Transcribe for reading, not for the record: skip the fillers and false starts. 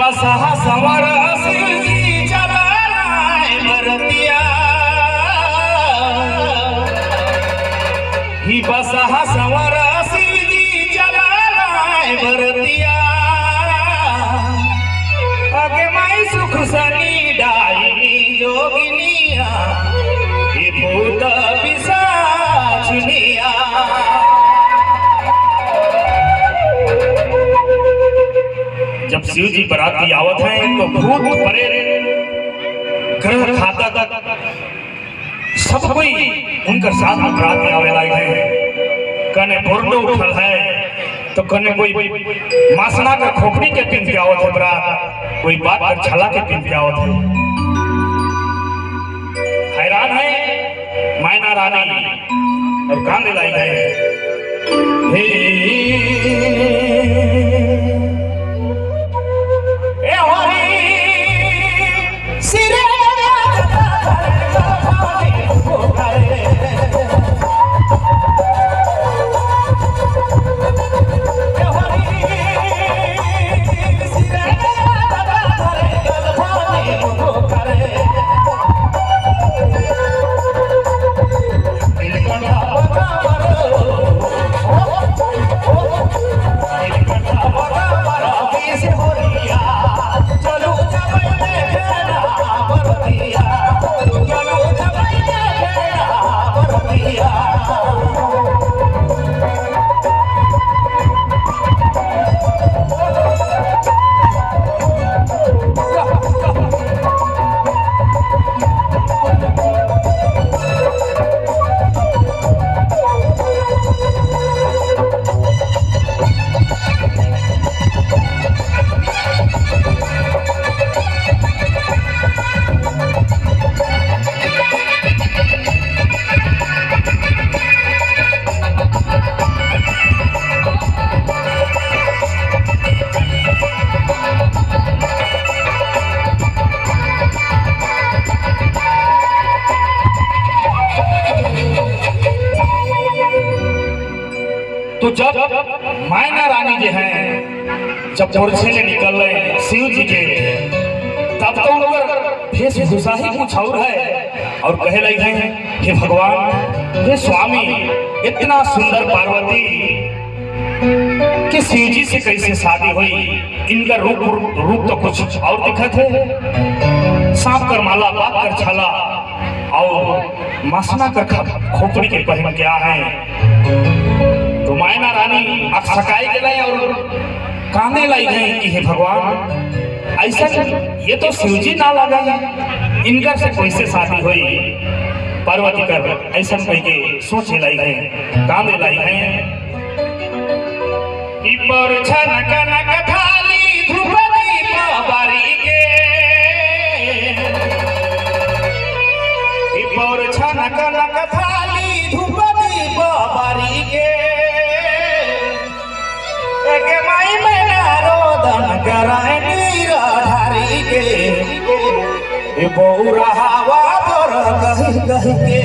बसहा संवर शिवजी चलाए बरतिया ही बसहा संवर शिवजी चलाए बरतिया आगे माई सुख सनी डाइनी जोगिनिया ही भूत पिशाचिनिया। जब शिव जी बराती आवत हैं तो भूत परे ग्रह खाता तक सब कोई उनकर साथ में बराती आवे लागे हैं। कने बोरडो उठल है तो कने कोई मासना का खोपड़ी के पिन के आवत है बरात, कोई बात कर छला के पिन के आवत है। हैरान है मैना रानी और कांदे लाई गए हे तो जब मैना रानी जो है जब मोर्चे से निकल रहे शिव जी के तब तो उनका वेशभूषा ही कुछ और है और कहे लगे हैं हे भगवान हे स्वामी इतना सुंदर पार्वती कि शिव जी से कैसे शादी हुई। इनका रूप तो कुछ और दिखत है, सांप कर माला बात कर छाला और मसना कर खोपड़ी के पहन क्या है। तो मैना रानी अक्षकाई गए और कांदे लाई गए कि हे भगवान ऐसा ये तो शिवजी ना लगा इनका से कैसे शादी हुई। पार्वती कर ऐसा कह के सोचे लाई गए कांदे लाई गए पर छनक नक थाली धुपदी बारी के पर छनक नक थाली धुपदी बारी के के माई में रोदन कराए नीरा ढारी के बौरा हवा पर कह के